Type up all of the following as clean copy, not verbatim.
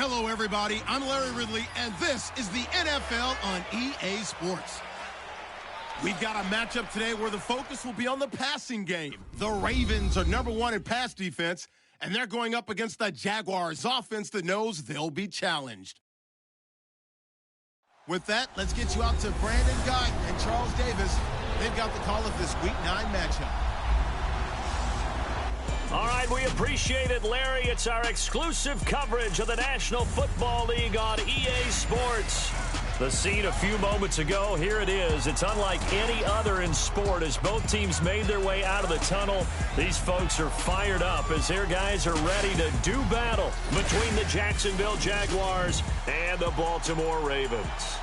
Hello, everybody. I'm Larry Ridley, and this is the NFL on EA Sports. We've got a matchup today where the focus will be on the passing game. The Ravens are #1 in pass defense, and they're going up against the Jaguars offense that knows they'll be challenged. With that, let's get you out to Brandon Guyton and Charles Davis. They've got the call of this Week 9 matchup. All right, we appreciate it, Larry. It's our exclusive coverage of the National Football League on EA Sports. The scene a few moments ago, here it is. It's unlike any other in sport as both teams made their way out of the tunnel. These folks are fired up as their guys are ready to do battle between the Jacksonville Jaguars and the Baltimore Ravens.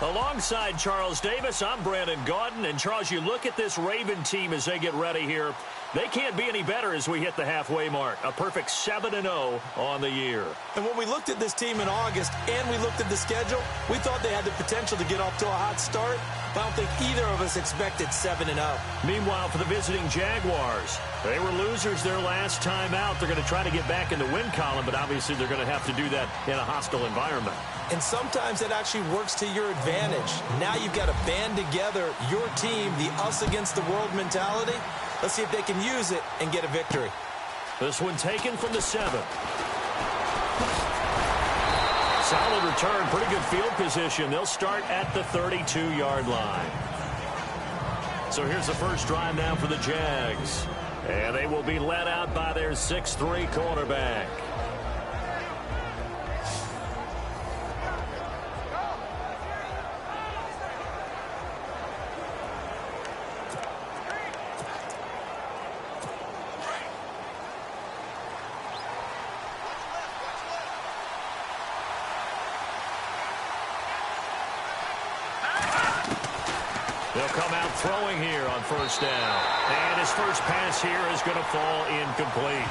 Alongside Charles Davis, I'm Brandon Guyton. And, Charles, you look at this Raven team as they get ready here. They can't be any better as we hit the halfway mark. A perfect 7-0 on the year. And when we looked at this team in August and we looked at the schedule, we thought they had the potential to get off to a hot start. But I don't think either of us expected 7-0. Meanwhile, for the visiting Jaguars, they were losers their last time out. They're going to try to get back in the win column, but obviously they're going to have to do that in a hostile environment. And sometimes it actually works to your advantage. Now you've got to band together your team, the us against the world mentality. Let's see if they can use it and get a victory. This one taken from the 7. Solid return, pretty good field position. They'll start at the 32-yard line. So here's the first drive now for the Jags. And they will be led out by their 6'3" quarterback. They'll come out throwing here on first down. And his first pass here is going to fall incomplete.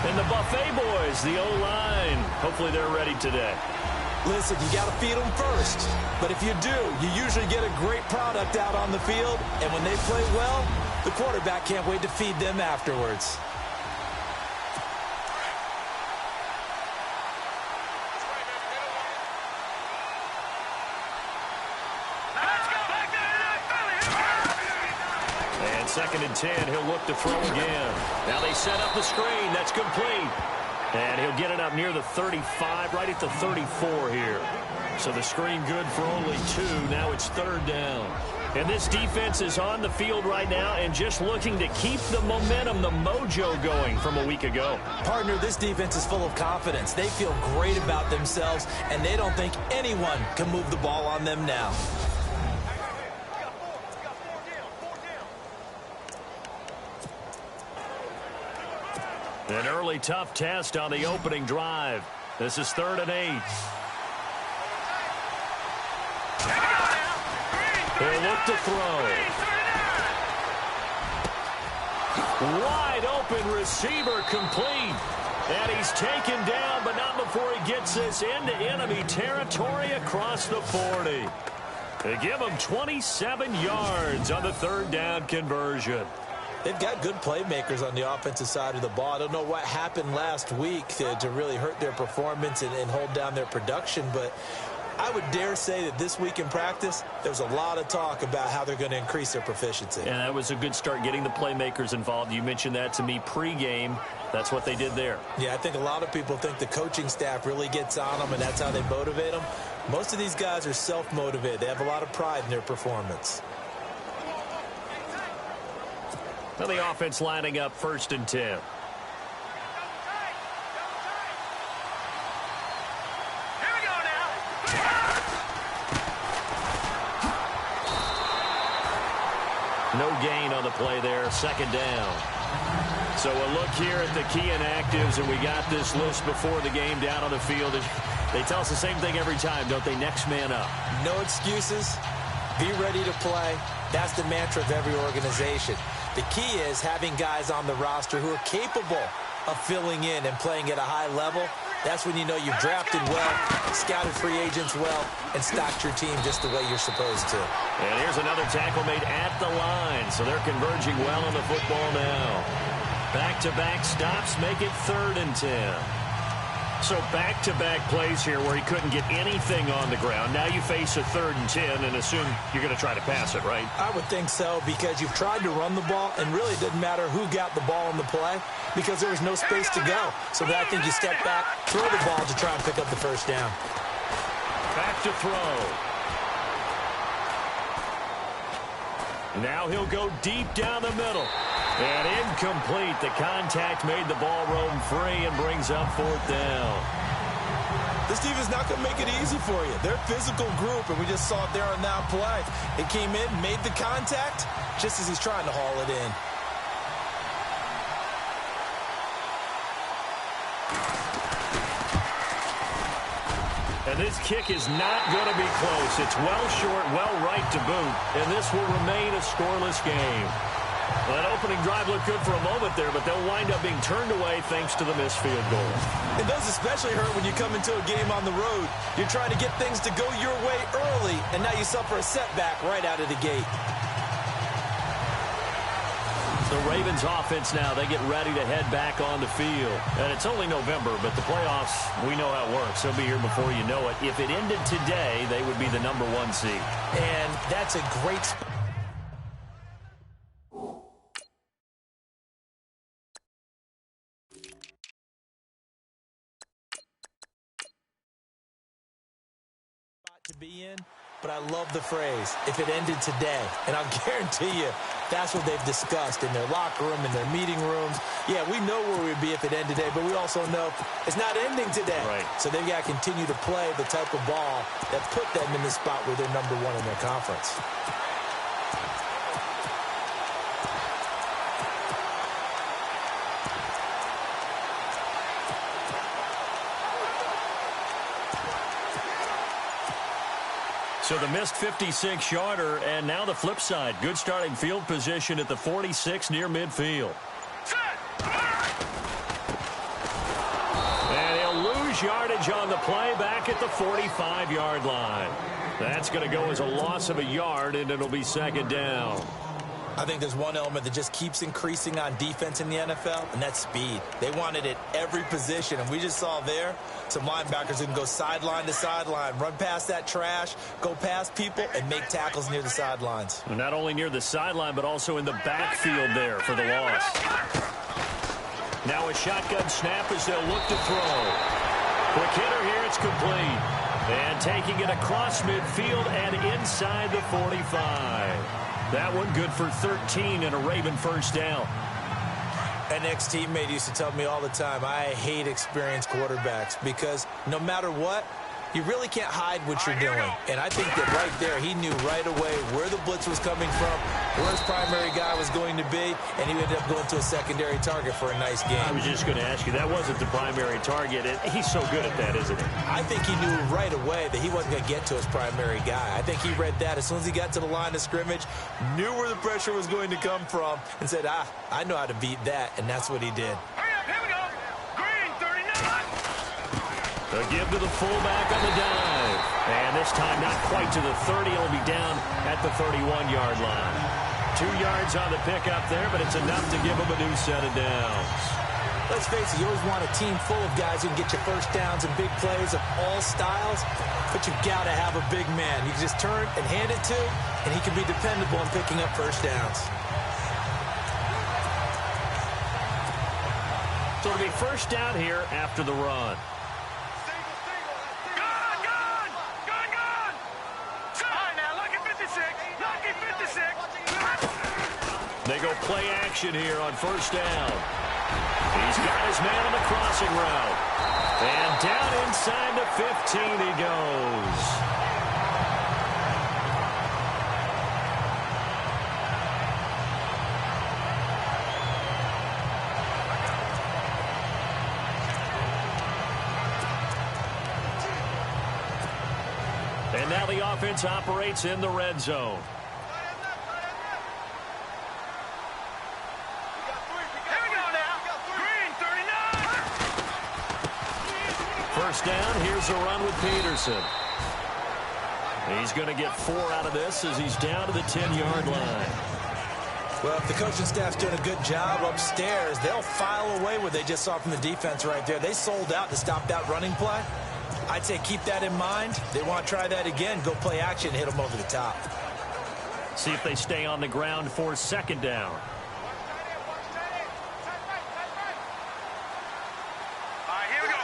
And the Buffet boys, the O-line, hopefully they're ready today. Listen, you got to feed them first. But if you do, you usually get a great product out on the field. And when they play well, the quarterback can't wait to feed them afterwards. Second and 10, he'll look to throw again. Now they set up the screen. That's complete. And he'll get it up near the 35, right at the 34 here. So the screen good for only 2. Now it's third down. And this defense is on the field right now and just looking to keep the momentum, the mojo going from a week ago. Partner, this defense is full of confidence. They feel great about themselves, and they don't think anyone can move the ball on them now. An early tough test on the opening drive. This is 3rd and 8. He'll look to throw. Wide open receiver complete. And he's taken down, but not before he gets this into enemy territory across the 40. They give him 27 yards on the 3rd down conversion. They've got good playmakers on the offensive side of the ball. I don't know what happened last week to really hurt their performance and hold down their production, but I would dare say that this week in practice, there's a lot of talk about how they're going to increase their proficiency. And that was a good start, getting the playmakers involved. You mentioned that to me pregame. That's what they did there. Yeah, I think a lot of people think the coaching staff really gets on them, and that's how they motivate them. Most of these guys are self-motivated. They have a lot of pride in their performance. Now the offense lining up 1st and 10. No gain on the play there, 2nd down. So a look here at the key inactives, and we got this list before the game down on the field. They tell us the same thing every time, don't they? Next man up. No excuses. Be ready to play. That's the mantra of every organization. The key is having guys on the roster who are capable of filling in and playing at a high level. That's when you know you've drafted well, scouted free agents well, and stocked your team just the way you're supposed to. And here's another tackle made at the line, so they're converging well on the football now. Back-to-back stops make it 3rd and 10. So back-to-back plays here where he couldn't get anything on the ground. Now you face a 3rd and 10 and assume you're going to try to pass it, right? I would think so, because you've tried to run the ball, and really it didn't matter who got the ball in the play because there was no space to go. So then I think you step back, throw the ball to try and pick up the first down. Back to throw. Now he'll go deep down the middle. And incomplete. The contact made the ball roam free and brings up 4th down. This defense is not going to make it easy for you. They're a physical group, and we just saw it there on that play. It came in, made the contact, just as he's trying to haul it in. And this kick is not going to be close. It's well short, well right to boot, and this will remain a scoreless game. Well, that opening drive looked good for a moment there, but they'll wind up being turned away thanks to the missed field goal. It does especially hurt when you come into a game on the road. You're trying to get things to go your way early, and now you suffer a setback right out of the gate. The Ravens offense now, they get ready to head back on the field. And it's only November, but the playoffs, we know how it works. They'll be here before you know it. If it ended today, they would be the #1 seed. And that's a great spot to be in, but I love the phrase, if it ended today. And I'll guarantee you, that's what they've discussed in their locker room, in their meeting rooms. Yeah, we know where we'd be if it ended today, but we also know it's not ending today. Right. So they've got to continue to play the type of ball that put them in the spot where they're #1 in their conference. So the missed 56-yarder, and now the flip side. Good starting field position at the 46 near midfield. And he'll lose yardage on the play back at the 45-yard line. That's going to go as a loss of a yard, and it'll be 2nd down. I think there's one element that just keeps increasing on defense in the NFL, and that's speed. They want it at every position, and we just saw there some linebackers who can go sideline to sideline, run past that trash, go past people, and make tackles near the sidelines. Not only near the sideline, but also in the backfield there for the loss. Now a shotgun snap as they'll look to throw. Quick hitter here, it's complete. And taking it across midfield and inside the 45. That one good for 13 and a Raven first down. An ex-teammate used to tell me all the time, I hate experienced quarterbacks because no matter what, you really can't hide what you're doing. And I think that right there, he knew right away where the blitz was coming from, where his primary guy was going to be, and he ended up going to a secondary target for a nice game. I was just going to ask you, that wasn't the primary target. He's so good at that, isn't he? I think he knew right away that he wasn't going to get to his primary guy. I think he read that as soon as he got to the line of scrimmage, knew where the pressure was going to come from, and said, I know how to beat that, and that's what he did. A give to the fullback on the dive. And this time not quite to the 30. He'll be down at the 31-yard line. 2 yards on the pickup there, but it's enough to give him a new set of downs. Let's face it, you always want a team full of guys who can get you first downs and big plays of all styles, but you've got to have a big man. You can just turn and hand it to, and he can be dependable in picking up first downs. So it'll be first down here after the run. They go play action here on first down. He's got his man on the crossing route. And down inside the 15 he goes. And now the offense operates in the red zone. First down, here's a run with Peterson. He's going to get 4 out of this as he's down to the 10-yard line. Well, if the coaching staff's doing a good job upstairs, they'll file away what they just saw from the defense right there. They sold out to stop that running play. I'd say keep that in mind. They want to try that again. Go play action, hit them over the top. See if they stay on the ground for second down. Here we go.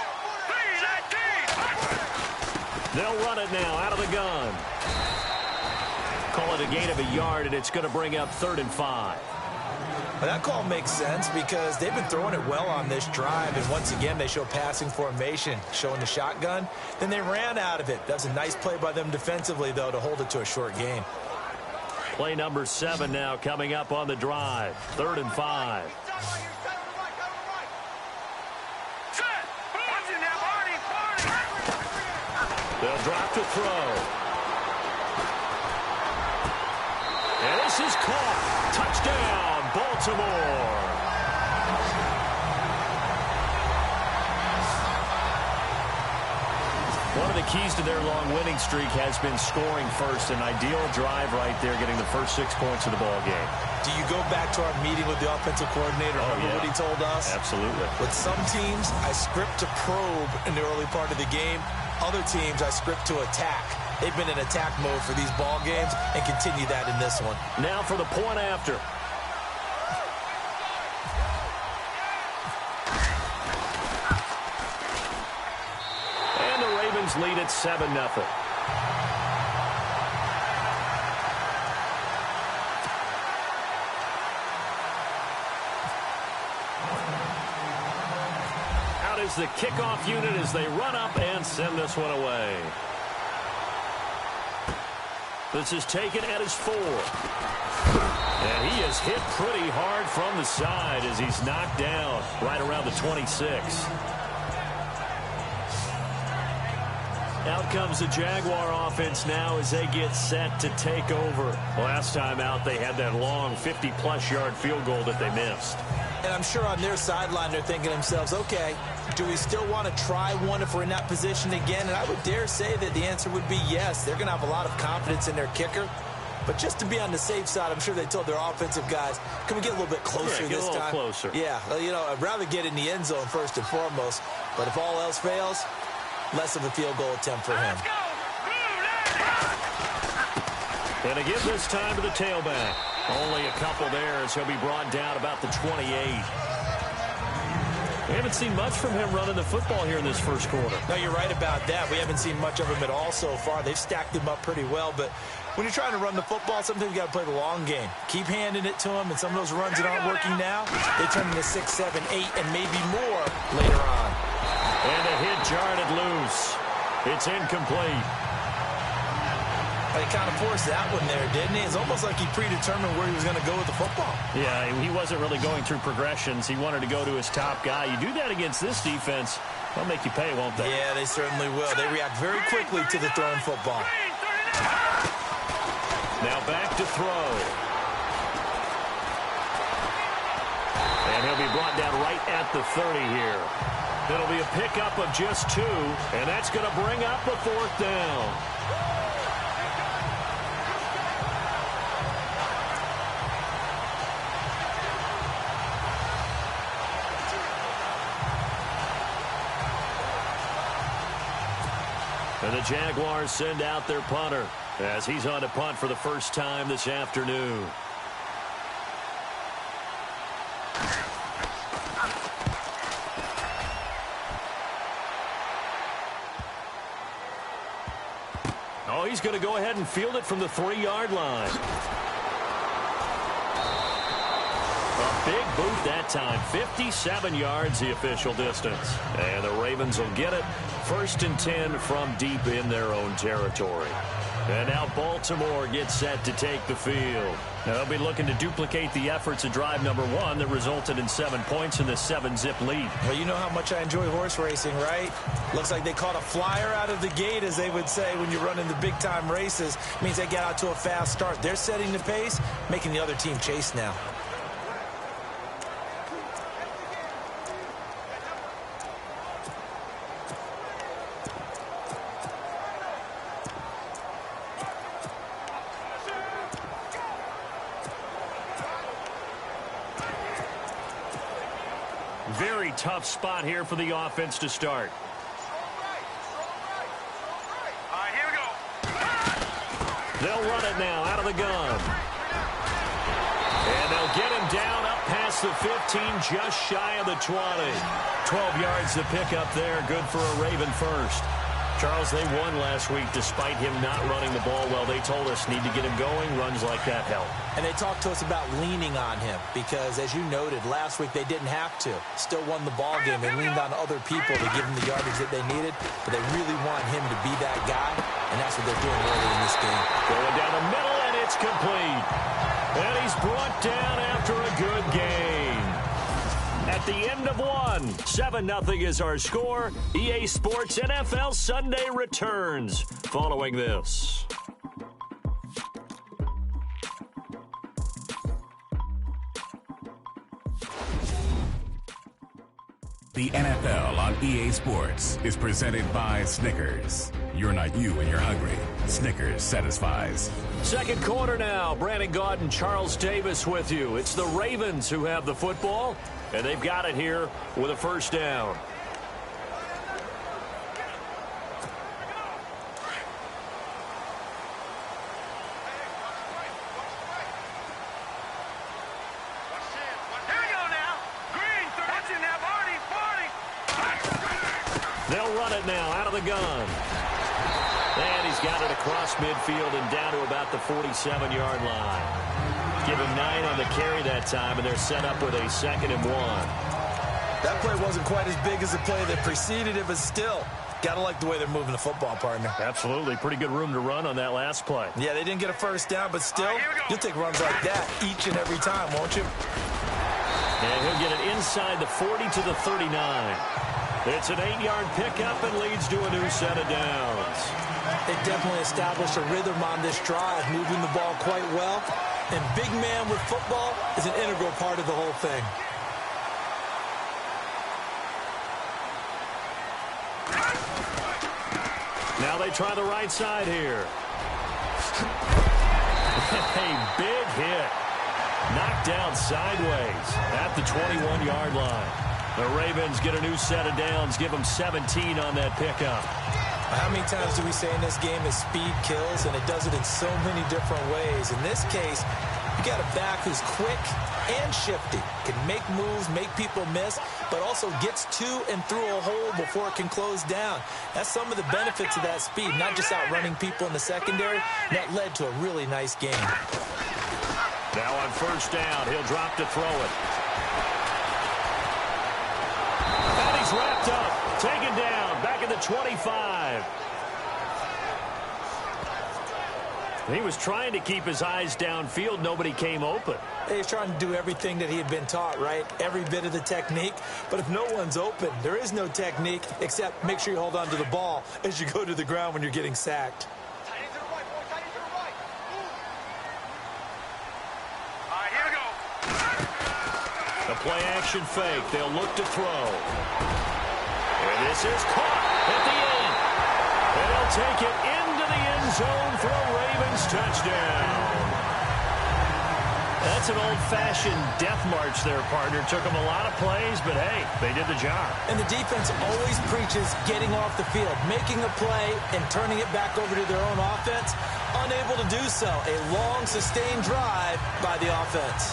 They'll run it now out of the gun. Call it a gain of a yard, and it's going to bring up 3rd and 5. Well, that call makes sense because they've been throwing it well on this drive, and once again they show passing formation, showing the shotgun. Then they ran out of it. That's a nice play by them defensively, though, to hold it to a short gain. Play number 7 now coming up on the drive. 3rd and 5. They'll drop to throw. And this is caught. Touchdown, Baltimore. One of the keys to their long winning streak has been scoring first. An ideal drive right there, getting the first 6 points of the ball game. Do you go back to our meeting with the offensive coordinator? Remember what he told us? Absolutely. With some teams, I script to probe in the early part of the game. Other teams, I script to attack. They've been in attack mode for these ball games and continue that in this one. Now for the point after. And the Ravens lead at 7-0. Is the kickoff unit as they run up and send this one away. This is taken at his 4. And he is hit pretty hard from the side as he's knocked down right around the 26. Out comes the Jaguar offense now as they get set to take over. Last time out, they had that long 50-plus yard field goal that they missed. And I'm sure on their sideline they're thinking to themselves, okay, do we still want to try one if we're in that position again? And I would dare say that the answer would be yes. They're going to have a lot of confidence in their kicker. But just to be on the safe side, I'm sure they told their offensive guys, can we get a little bit closer this time? Closer. Yeah, you know, I'd rather get in the end zone first and foremost. But if all else fails, less of a field goal attempt for him. And to give this time to the tailback. Only a couple there as he'll be brought down about the 28. We haven't seen much from him running the football here in this first quarter. No, you're right about that. We haven't seen much of him at all so far. They've stacked him up pretty well, but when you're trying to run the football, sometimes you got to play the long game. Keep handing it to him, and some of those runs that aren't working now, they turn into 6, 7, 8, and maybe more later on. And a hit jarred it loose. It's incomplete. He kind of forced that one there, didn't he? It's almost like he predetermined where he was going to go with the football. Yeah, he wasn't really going through progressions. He wanted to go to his top guy. You do that against this defense, they'll make you pay, won't they? Yeah, they certainly will. They react very quickly to the thrown football. Now back to throw. And he'll be brought down right at the 30 here. It'll be a pickup of just 2, and that's going to bring up a 4th down. And the Jaguars send out their punter as he's on to punt for the first time this afternoon. Oh, he's going to go ahead and field it from the 3-yard line. A big boot that time. 57 yards the official distance. And the Ravens will get it. 1st and 10 from deep in their own territory. And now Baltimore gets set to take the field. Now they'll be looking to duplicate the efforts of drive number 1 that resulted in 7 points in the 7-zip lead. Well, you know how much I enjoy horse racing, right? Looks like they caught a flyer out of the gate, as they would say when you're running the big-time races. It means they get out to a fast start. They're setting the pace, making the other team chase now. tough spot here for the offense to start. Here we go. They'll run it now out of the gun. And they'll get him down up past the 15, just shy of the 20. 12 yards to pick up there. Good for a Raven first. Charles, they won last week despite him not running the ball well. They told us need to get him going. Runs like that help. And they talked to us about leaning on him because, as you noted, last week they didn't have to. Still won the ball game. They leaned on other people to give them the yardage that they needed, but they really want him to be that guy, and that's what they're doing early in this game. Going down the middle, and it's complete. And he's brought down after a good game. At the end of one, 7-0 is our score. EA Sports NFL Sunday returns following this. The NFL on EA Sports is presented by Snickers. You're not you when you're hungry. Snickers satisfies. Second quarter now. Brandon Gaud and Charles Davis with you. It's the Ravens who have the football, and they've got it here with a first down. They'll run it now out of the gun. And he's got it across midfield and down to about the 47-yard line. Give him 9 on the carry that time, and they're set up with a 2nd and 1. That play wasn't quite as big as the play that preceded it, but still, got to like the way they're moving the football, partner. Absolutely. Pretty good room to run on that last play. Yeah, they didn't get a first down, but still, you'll take runs like that each and every time, won't you? And he'll get it inside the 40 to the 39. It's an 8-yard pickup and leads to a new set of downs. They definitely established a rhythm on this drive, moving the ball quite well. And big man with football is an integral part of the whole thing. Now they try the right side here. A big hit. Knocked down sideways at the 21-yard line. The Ravens get a new set of downs, give them 17 on that pickup. How many times do we say in this game that speed kills, and it does it in so many different ways? In this case, you got a back who's quick and shifty, can make moves, make people miss, but also gets to and through a hole before it can close down. That's some of the benefits of that speed, not just outrunning people in the secondary. That led to a really nice game. Now on first down, he'll drop to throw it. And he's wrapped up, taken down, back at the 25. He was trying to keep his eyes downfield. Nobody came open. He's trying to do everything that he had been taught, right? Every bit of the technique. But if no one's open, there is no technique except make sure you hold on to the ball as you go to the ground when you're getting sacked. The play-action fake. They'll look to throw. And this is caught at the end. And they'll take it into the end zone for a Ravens touchdown. That's an old-fashioned death march there, partner. Took them a lot of plays, but, hey, they did the job. And the defense always preaches getting off the field, making a play, and turning it back over to their own offense. Unable to do so. A long, sustained drive by the offense.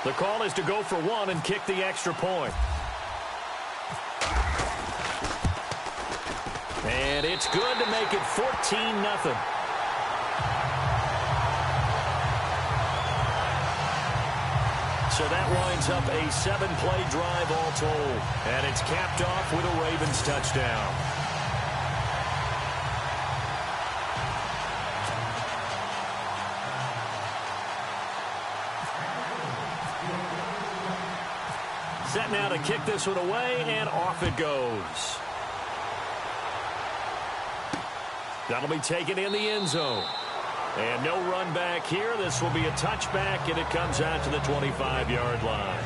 The call is to go for one and kick the extra point. And it's good to make it 14-0. So that winds up a 7-play drive all told. And it's capped off with a Ravens touchdown. Set now to kick this one away, and off it goes. That'll be taken in the end zone. And no run back here. This will be a touchback, and it comes out to the 25-yard line.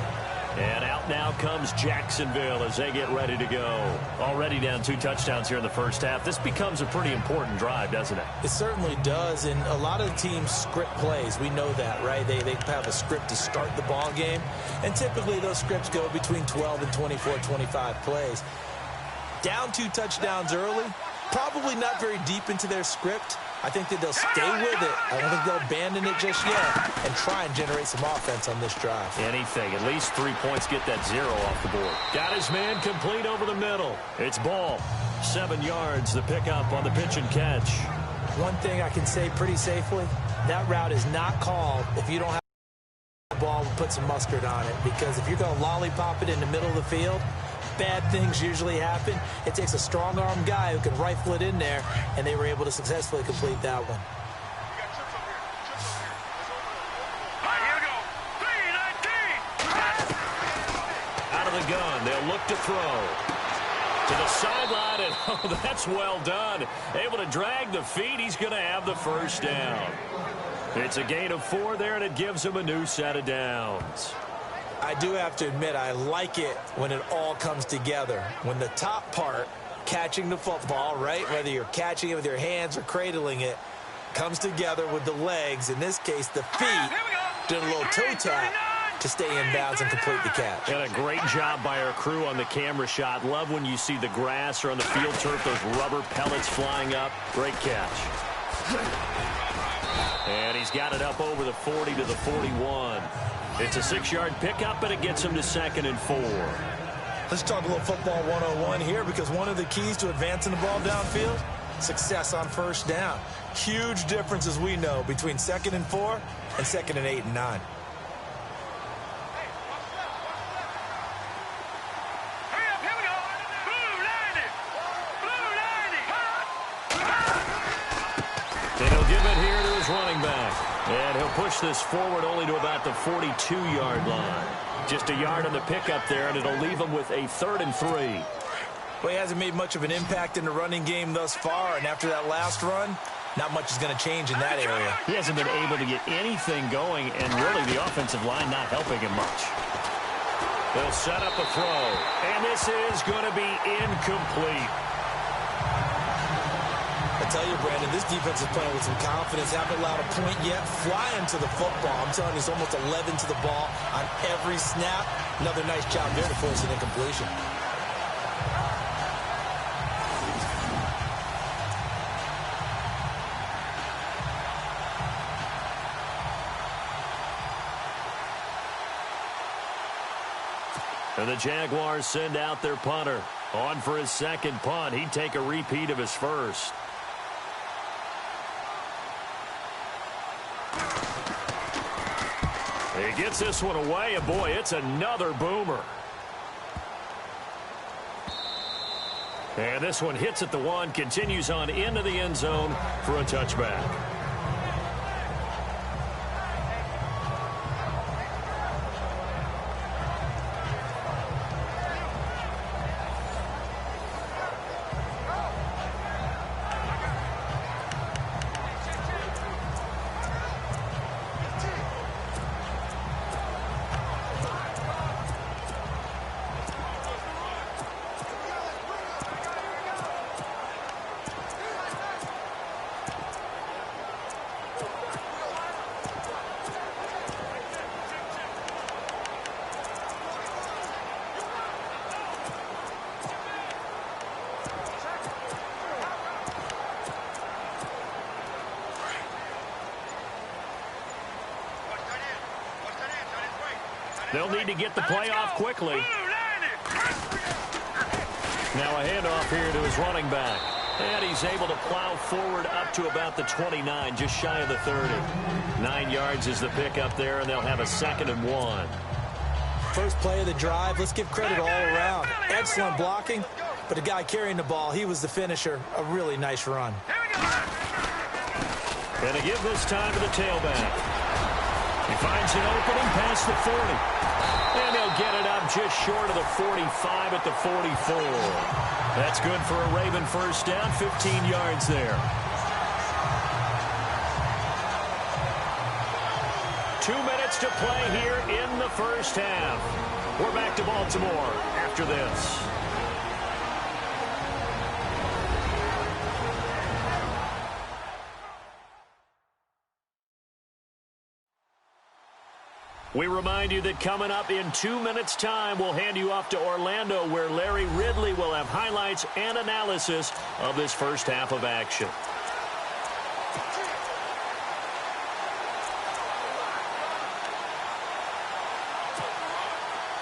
And out now comes Jacksonville as they get ready to go. Already down 2 touchdowns here in the first half. This becomes a pretty important drive, doesn't it? It certainly does, and a lot of teams script plays. We know that, right? They have a script to start the ball game, and typically those scripts go between 12 and 24, 25 plays. Down 2 touchdowns early, probably not very deep into their script. I think that they'll stay with it. I don't think they'll abandon it just yet and try and generate some offense on this drive. Anything. At least 3 points, get that 0 off the board. Got his man complete over the middle. It's ball. 7 yards, the pickup on the pitch and catch. One thing I can say pretty safely, that route is not called if you don't have the ball and put some mustard on it. Because if you're going to lollipop it in the middle of the field, bad things usually happen. It takes a strong-arm guy who can rifle it in there, and they were able to successfully complete that one. Out of the gun, they'll look to throw. To the sideline, and oh, that's well done. Able to drag the feet. He's going to have the first down. It's a gain of 4 there, and it gives him a new set of downs. I do have to admit, I like it when it all comes together. When the top part, catching the football, right, whether you're catching it with your hands or cradling it, comes together with the legs, in this case the feet, doing a little toe tap to stay in bounds and complete the catch. And a great job by our crew on the camera shot. Love when you see the grass or on the field turf, those rubber pellets flying up. Great catch. And he's got it up over the 40 to the 41. It's a 6-yard pickup, and it gets him to 2nd and 4. Let's talk a little football 101 here, because one of the keys to advancing the ball downfield, success on first down. Huge difference, as we know, between 2nd and 4 and 2nd and 8 and 9. And he'll give it here to his running back. And he'll push this forward only to about the 42-yard line. Just a yard on the pickup there, and it'll leave him with a 3rd and 3. Well, he hasn't made much of an impact in the running game thus far, and after that last run, not much is going to change in that area. He hasn't been able to get anything going, and really the offensive line not helping him much. They'll set up a throw, and this is going to be incomplete. I tell you, Brandon, this defense is playing with some confidence. Haven't allowed a point yet. Flying to the football. I'm telling you, it's almost 11 to the ball on every snap. Another nice job there to force an incompletion. And the Jaguars send out their punter. On for his 2nd punt. He'd take a repeat of his first. He gets this one away, and boy, it's another boomer. And this one hits at the 1, continues on into the end zone for a touchback. They'll need to get the play off quickly. Now a handoff here to his running back. And he's able to plow forward up to about the 29, just shy of the 30. 9 yards is the pickup there, and they'll have a 2nd and 1. First play of the drive. Let's give credit all around. Excellent blocking, but the guy carrying the ball, he was the finisher. A really nice run. And to give this time to the tailback. He finds an opening past the 40. And he'll get it up just short of the 45 at the 44. That's good for a Raven first down, 15 yards there. 2 minutes to play here in the first half. We're back to Baltimore after this. We remind you that coming up in 2 minutes' time, we'll hand you off to Orlando, where Larry Ridley will have highlights and analysis of this first half of action.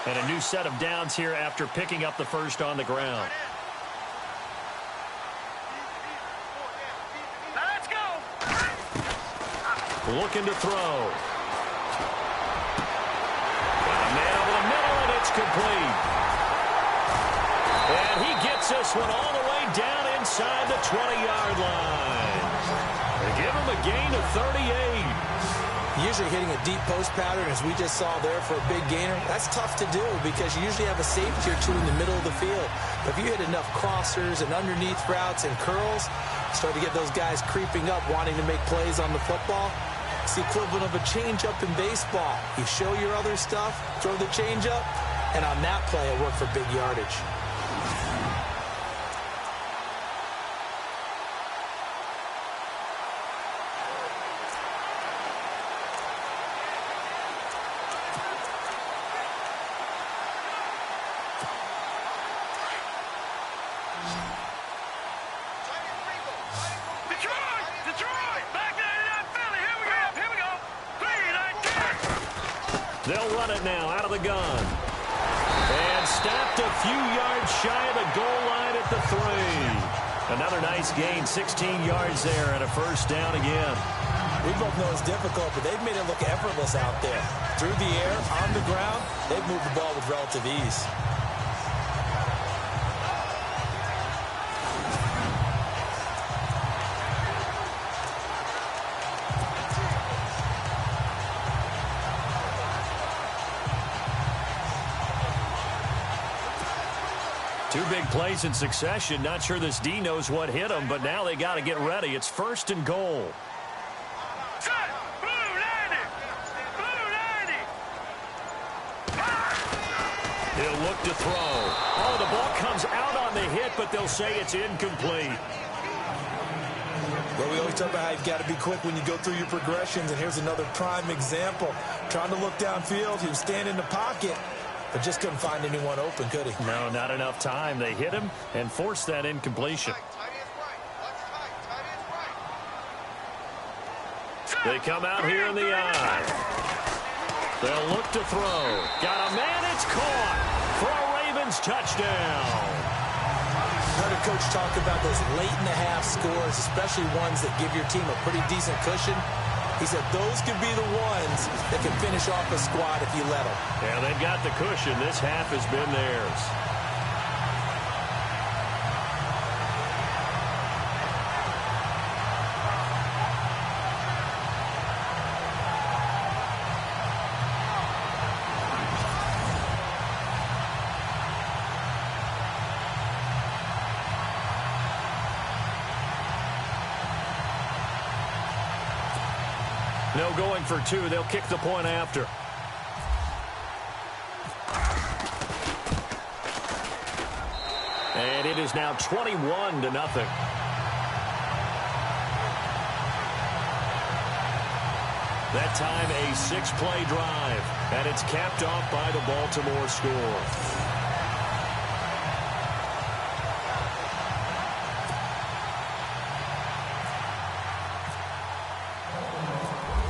And a new set of downs here after picking up the first on the ground. Let's go. Looking to throw. Man over the middle, and it's complete. And he gets this one all the way down inside the 20-yard line. They give him a gain of 38. Usually hitting a deep post pattern, as we just saw there for a big gainer, that's tough to do because you usually have a safety or two in the middle of the field. But if you hit enough crossers and underneath routes and curls, start to get those guys creeping up, wanting to make plays on the football. It's the equivalent of a changeup in baseball. You show your other stuff, throw the changeup, and on that play, it worked for big yardage. They'll run it now out of the gun. And stopped a few yards shy of the goal line at the 3. Another nice gain, 16 yards there and a first down again. We both know it's difficult, but they've made it look effortless out there. Through the air, on the ground, they've moved the ball with relative ease. Two big plays in succession. Not sure this D knows what hit him, but now they got to get ready. It's first and goal. He'll look to throw. Oh, the ball comes out on the hit, but they'll say it's incomplete. Well, we always talk about how you've got to be quick when you go through your progressions, and here's another prime example. Trying to look downfield, he was standing in the pocket, but just couldn't find anyone open, could he? No, not enough time. They hit him and forced that incompletion. They come out here in the eye. They'll look to throw. Got a man, it's caught for a Ravens touchdown. Heard a coach talk about those late-in-the-half scores, especially ones that give your team a pretty decent cushion. He said those could be the ones that can finish off a squad if you let them. Yeah, they've got the cushion. This half has been theirs. No going for two. They'll kick the point after. And it is now 21-0. That time a 6-play drive, and it's capped off by the Baltimore score.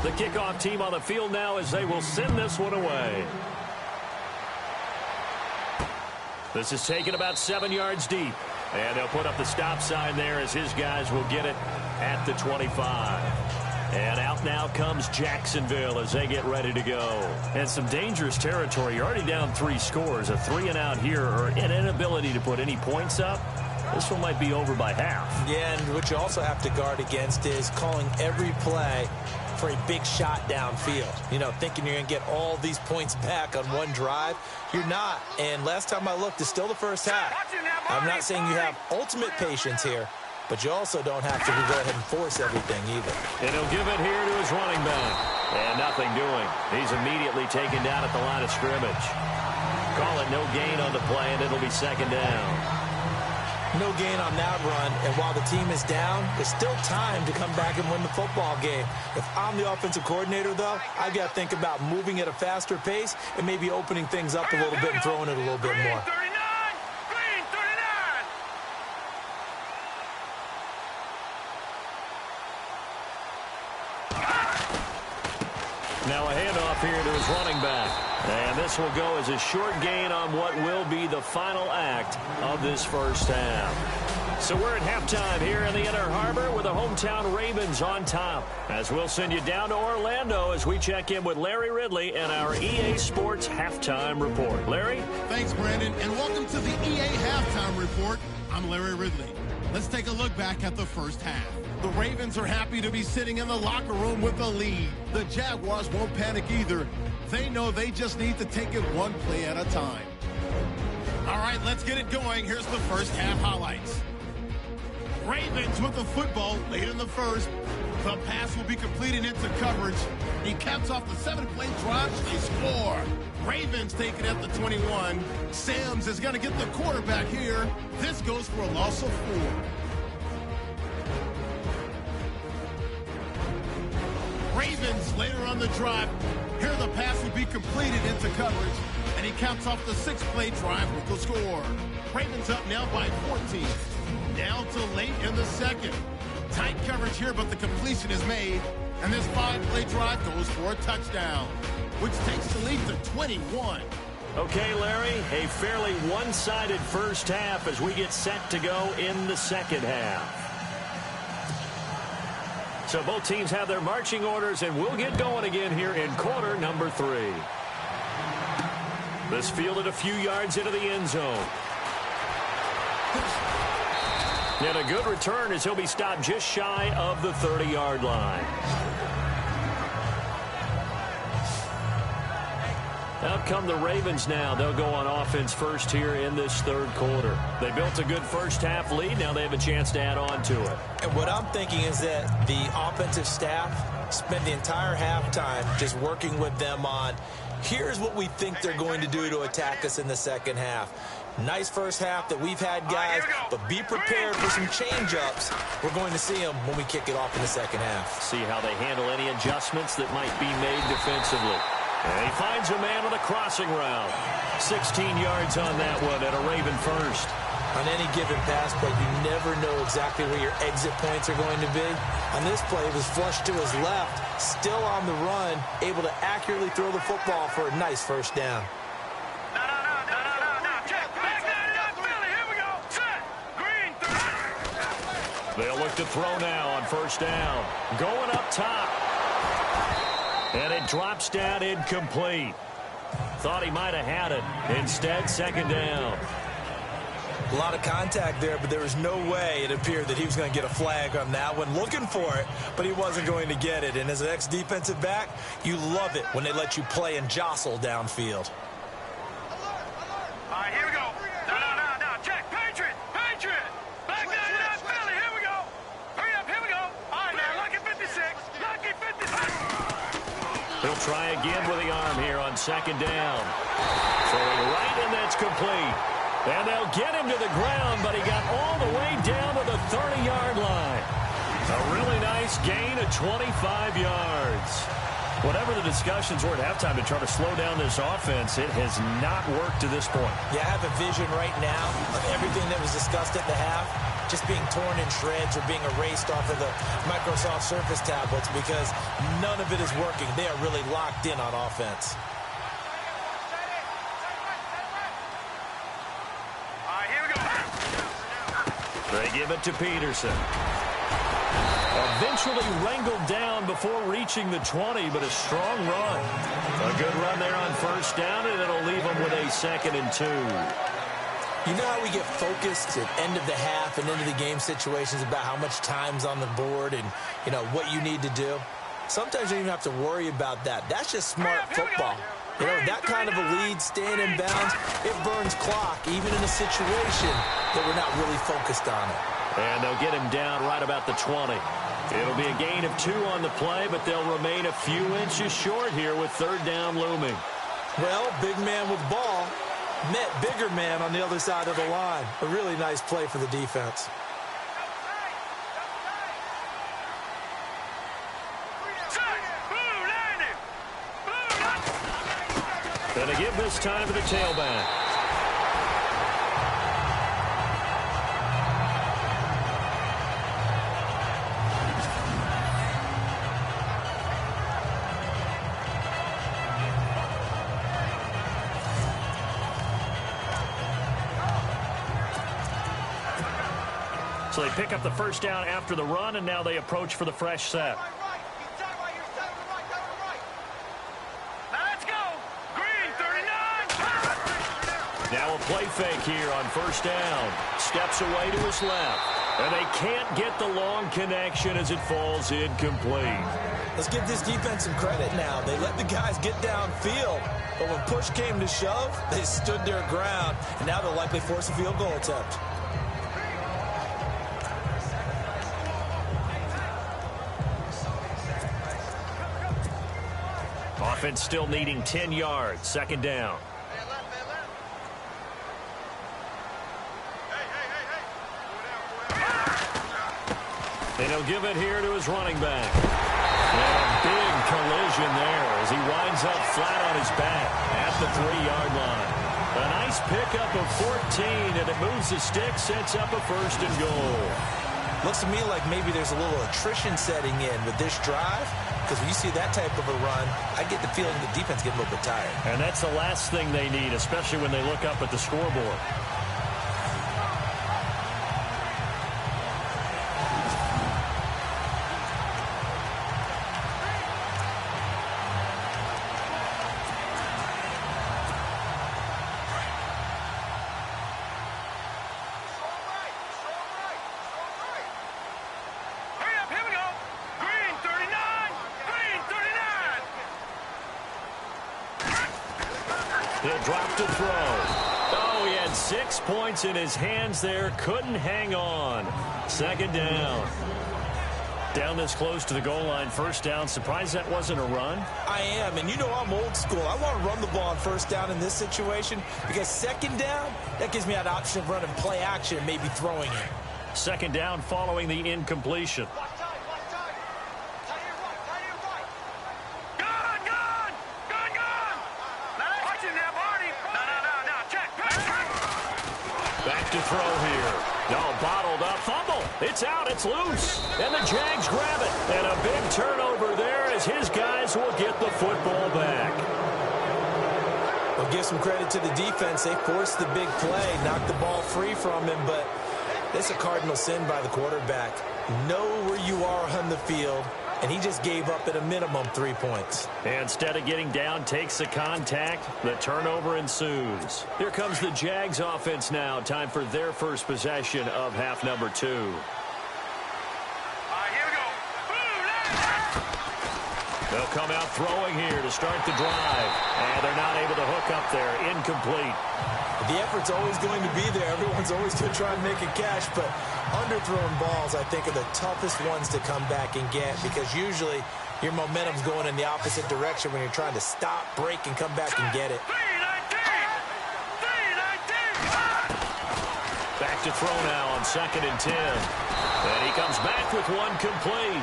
The kickoff team on the field now as they will send this one away. This is taken about 7 yards deep. And they'll put up the stop sign there as his guys will get it at the 25. And out now comes Jacksonville as they get ready to go. And some dangerous territory. You're already down 3 scores. A 3-and-out here or an inability to put any points up. This one might be over by half. Yeah, and what you also have to guard against is calling every play for a big shot downfield. You know, thinking you're going to get all these points back on one drive. You're not. And last time I looked, it's still the first half. I'm not saying you have ultimate patience here, but you also don't have to go ahead and force everything either. And he'll give it here to his running back. And nothing doing. He's immediately taken down at the line of scrimmage. call it no gain on the play, and it'll be second down. No gain on that run, and while the team is down, there's still time to come back and win the football game. If I'm the offensive coordinator, though, I've got to think about moving at a faster pace and maybe opening things up a little bit and throwing it a little bit more. Now a handoff here to his running back. And this will go as a short gain on what will be the final act of this first half. So we're at halftime here in the Inner Harbor with the hometown Ravens on top. As we'll send you down to Orlando as we check in with Larry Ridley and our EA Sports Halftime Report. Larry? Thanks, Brandon, and welcome to the EA Halftime Report. I'm Larry Ridley. Let's take a look back at the first half. The Ravens are happy to be sitting in the locker room with a lead. The Jaguars won't panic either. They know they just need to take it one play at a time. All right, let's get it going. Here's the first half highlights. Ravens with the football late in the first. The pass will be completed into coverage. He caps off the 7-play drive. They score. Ravens take it at the 21. Sams is going to get the quarterback here. This goes for a loss of 4. Ravens later on the drive. Here the pass will be completed into coverage, and he caps off the 6-play drive with the score. Ravens up now by 14. Down to late in the second. Tight coverage here, but the completion is made, and this 5-play drive goes for a touchdown, which takes the lead to 21. Okay, Larry, a fairly one-sided first half as we get set to go in the second half. So both teams have their marching orders, and we'll get going again here in quarter number 3. This fielded a few yards into the end zone. And a good return as he'll be stopped just shy of the 30-yard line. Out come the Ravens now. They'll go on offense first here in this third quarter. They built a good first half lead. Now they have a chance to add on to it. And what I'm thinking is that the offensive staff spend the entire halftime just working with them on, here's what we think they're going to do to attack us in the second half. Nice first half that we've had, guys, but be prepared for some change-ups. We're going to see them when we kick it off in the second half. See how they handle any adjustments that might be made defensively. And he finds a man on the crossing route. 16 yards on that one at a Raven first. On any given pass play, you never know exactly where your exit points are going to be. On this play, it was flushed to his left, still on the run, able to accurately throw the football for a nice first down. They'll look to throw now on first down. Going up top. And it drops down incomplete. Thought he might have had it. Instead, second down. A lot of contact there, but there was no way it appeared that he was going to get a flag on that one. Looking for it, but he wasn't going to get it. And as an ex-defensive back, you love it when they let you play and jostle downfield. All right, here we go. No, check. Patriot. Back down to that Philly. Here we go. Hurry up, here we go. All right, now, lucky 56. Lucky 56. He'll try again with the arm here on second down. Throwing right, and that's complete. And they'll get him to the ground, but he got all the way down to the 30-yard line. A really nice gain of 25 yards. Whatever the discussions were at halftime to try to slow down this offense, it has not worked to this point. Yeah, I have a vision right now of everything that was discussed at the half just being torn in shreds or being erased off of the Microsoft Surface tablets because none of it is working. They are really locked in on offense. They give it to Peterson. Eventually wrangled down before reaching the 20, but a strong run. A good run there on first down, and it'll leave them with a 2nd and 2. You know how we get focused at end of the half and into the game situations about how much time's on the board and, you know, what you need to do? Sometimes you don't even have to worry about that. That's just smart football. You know, that kind of a lead, staying in bounds, it burns clock, even in a situation that we're not really focused on it. And they'll get him down right about the 20. It'll be a gain of 2 on the play, but they'll remain a few inches short here with third down looming. Well, big man with ball, Met bigger man on the other side of the line. A really nice play for the defense. Gonna give this time to the tailback. So they pick up the first down after the run, and now they approach for the fresh set. Now a play fake here on first down. Steps away to his left. And they can't get the long connection as it falls incomplete. Let's give this defense some credit now. They let the guys get downfield. But when push came to shove, they stood their ground. And now they'll likely force a field goal attempt. Offense still needing 10 yards. Second down. And he'll give it here to his running back. And a big collision there as he winds up flat on his back at the 3-yard line. A nice pickup of 14, and it moves the stick, sets up a first and goal. Looks to me like maybe there's a little attrition setting in with this drive, because when you see that type of a run, I get the feeling the defense gets a little bit tired. And that's the last thing they need, especially when they look up at the scoreboard. He'll drop to throw. Oh, he had 6 points in his hands there. Couldn't hang on. Second down. Down this close to the goal line. First down. Surprised that wasn't a run? I am, and you know I'm old school. I want to run the ball on first down in this situation because second down, that gives me an option of running play action and maybe throwing it. Second down following the incompletion. Back to throw here. No, bottled up. Fumble. It's out. It's loose. And the Jags grab it. And a big turnover there as his guys will get the football back. I'll give some credit to the defense. They forced the big play, knocked the ball free from him, but it's a cardinal sin by the quarterback. Know where you are on the field, and he just gave up at a minimum 3 points. And instead of getting down, takes the contact. The turnover ensues. Here comes the Jags offense now. Time for their first possession of half number 2. They'll come out throwing here to start the drive. And they're not able to hook up there. Incomplete. The effort's always going to be there. Everyone's always going to try and make a catch, but underthrown balls, I think, are the toughest ones to come back and get because usually your momentum's going in the opposite direction when you're trying to stop, break, and come back and get it. Back to throw now on 2nd and 10. And he comes back with one complete.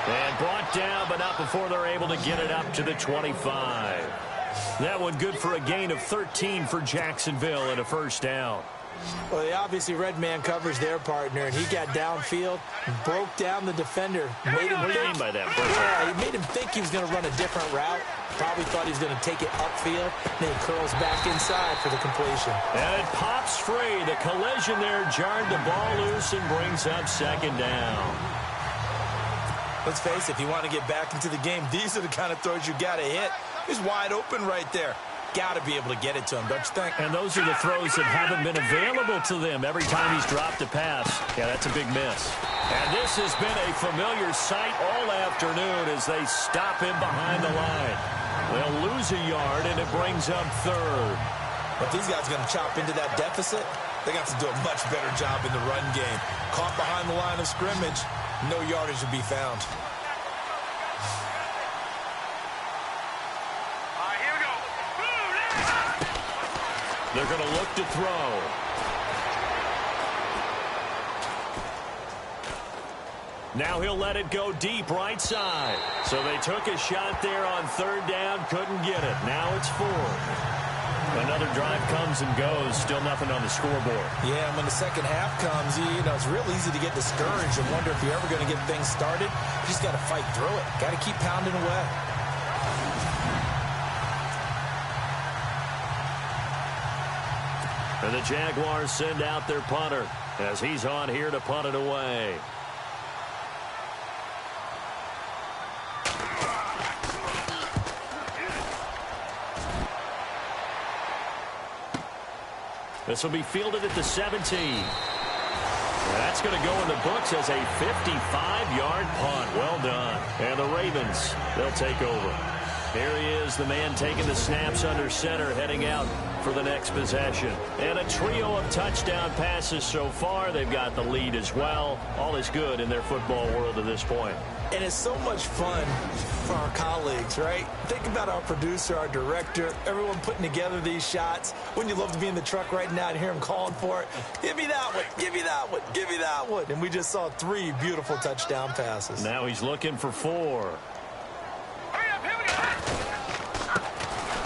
And brought down, but not before they're able to get it up to the 25. That one good for a gain of 13 for Jacksonville and a first down. Well, they obviously read man coverage their partner, and he got downfield, broke down the defender. What do you mean by that? Yeah, he made him think he was going to run a different route. Probably thought he was going to take it upfield. Then he curls back inside for the completion. And it pops free. The collision there jarred the ball loose and brings up second down. Let's face it, if you want to get back into the game, these are the kind of throws you got to hit. He's wide open right there. Got to be able to get it to him, don't you think? And those are the throws that haven't been available to them every time he's dropped a pass. Yeah, that's a big miss. And this has been a familiar sight all afternoon as they stop him behind the line. They'll lose a yard, and it brings up third. But these guys are going to chop into that deficit. They got to do a much better job in the run game. Caught behind the line of scrimmage, no yardage to be found. They're going to look to throw. Now he'll let it go deep right side. So they took a shot there on third down, couldn't get it. Now it's fourth. Another drive comes and goes, still nothing on the scoreboard. Yeah, and when the second half comes, you know, it's real easy to get discouraged and wonder if you're ever going to get things started. You just got to fight through it. Got to keep pounding away. And the Jaguars send out their punter as he's on here to punt it away. This will be fielded at the 17. That's going to go in the books as a 55-yard punt. Well done. And the Ravens, they'll take over. Here he is, the man taking the snaps under center, heading out for the next possession. And a trio of touchdown passes so far. They've got the lead as well. All is good in their football world at this point. And it's so much fun for our colleagues, right? Think about our producer, our director, everyone putting together these shots. Wouldn't you love to be in the truck right now and hear him calling for it? Give me that one, give me that one, give me that one. And we just saw 3 beautiful touchdown passes. Now he's looking for 4.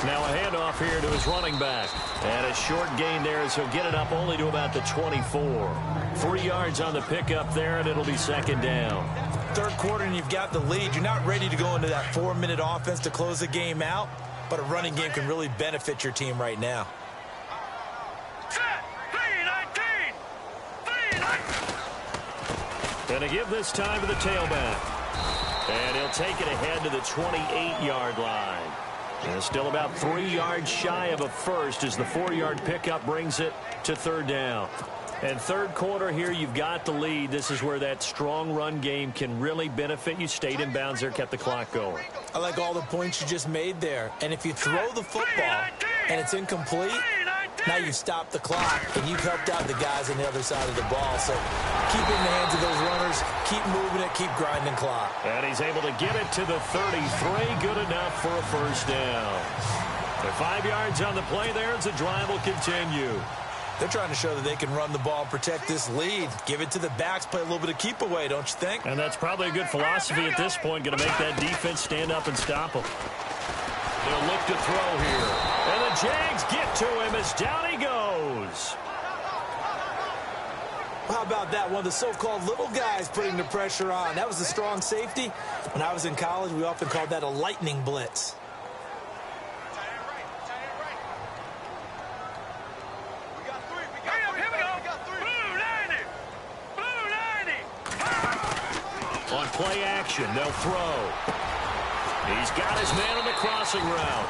Now a handoff here to his running back. And a short gain there as he'll get it up only to about the 24. 3 yards on the pickup there, and it'll be second down. Third quarter and you've got the lead. You're not ready to go into that 4-minute offense to close the game out, but a running game can really benefit your team right now. And to give this time to the tailback. And he'll take it ahead to the 28-yard line. And still about 3 yards shy of a first as the 4-yard pickup brings it to third down. And third quarter here, you've got the lead. This is where that strong run game can really benefit you. Stayed in bounds there, kept the clock going. I like all the points you just made there. And if you throw the football and it's incomplete, now you've stopped the clock and you've helped out the guys on the other side of the ball. So keep it in the hands of those runners, keep moving it, keep grinding clock. And he's able to get it to the 33. Good enough for a first down. The 5 yards on the play there as the drive will continue. They're trying to show that they can run the ball, protect this lead. Give it to the backs, play a little bit of keep away, don't you think? And that's probably a good philosophy at this point, going to make that defense stand up and stop them. They'll look to throw here. And the Jags get to him as down he goes. How about that? One of the so-called little guys putting the pressure on. That was the strong safety. When I was in college, we often called that a lightning blitz. On play action, they'll throw. He's got his man on the crossing route.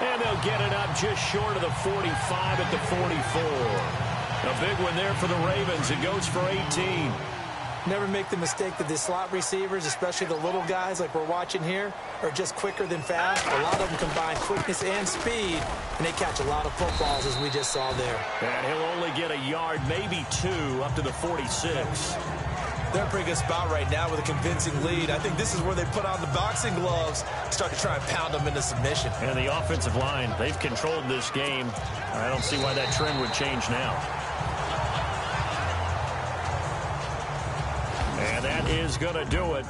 And they'll get it up just short of the 45 at the 44. A big one there for the Ravens. It goes for 18. Never make the mistake that the slot receivers, especially the little guys like we're watching here, are just quicker than fast. A lot of them combine quickness and speed, and they catch a lot of footballs, as we just saw there. And he'll only get a yard, maybe 2, up to the 46. They're in a pretty good spot right now with a convincing lead. I think this is where they put on the boxing gloves, start to try and pound them into submission. And the offensive line, they've controlled this game. I don't see why that trend would change now. And that is going to do it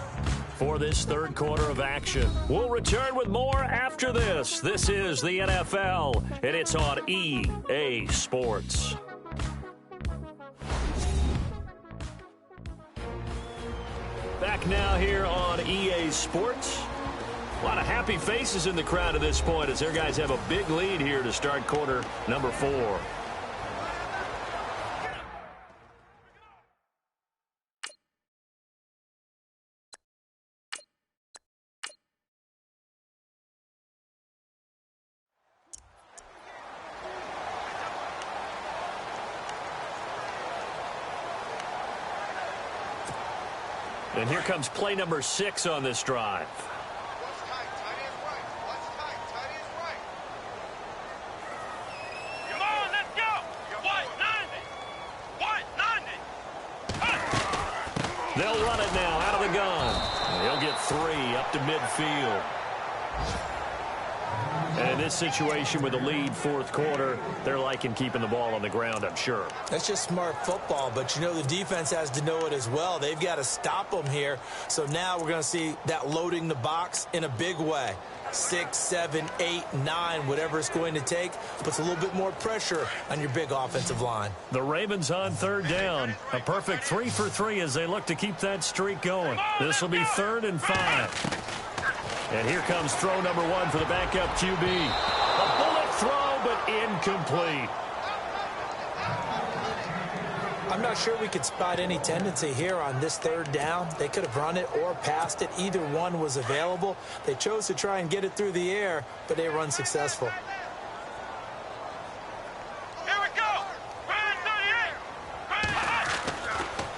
for this third quarter of action. We'll return with more after this. This is the NFL, and it's on EA Sports. Back now here on EA Sports. A lot of happy faces in the crowd at this point as their guys have a big lead here to start quarter number 4. And here comes play number 6 on this drive. Come on, let's go. White 90. They'll run it now out of the gun. He'll get 3 up to midfield. And in this situation with a lead fourth quarter, they're liking keeping the ball on the ground, I'm sure. That's just smart football, but you know the defense has to know it as well. They've got to stop them here. So now we're going to see that loading the box in a big way. 6, 7, 8, 9, whatever it's going to take, puts a little bit more pressure on your big offensive line. The Ravens on third down. A perfect 3 for 3 as they look to keep that streak going. This will be 3rd and 5. And here comes throw number 1 for the backup QB. A bullet throw, but incomplete. I'm not sure we could spot any tendency here on this 3rd down. They could have run it or passed it. Either one was available. They chose to try and get it through the air, but they were unsuccessful. Here we go.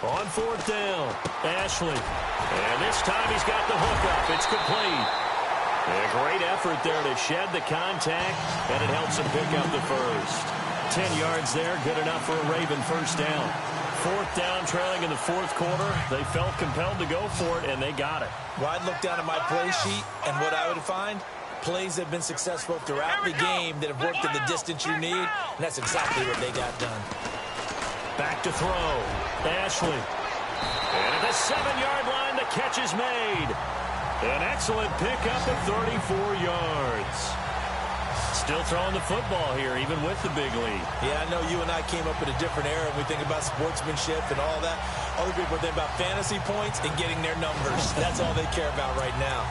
On 4th down, Ashley. And this time he's got the hook up. It's complete. A great effort there to shed the contact, and it helps him pick up the first. 10 yards there, good enough for a Raven first down. 4th down, trailing in the 4th quarter. They felt compelled to go for it, and they got it. Well, I'd look down at my play sheet, and what I would find, plays that have been successful throughout the game that have worked in the distance you need, and that's exactly what they got done. Back to throw. Ashley. And at the 7-yard line, the catch is made. An excellent pickup of 34 yards. Still throwing the football here, even with the big lead. Yeah, I know you and I came up in a different era, and we think about sportsmanship and all that. Other people think about fantasy points and getting their numbers. That's all they care about right now.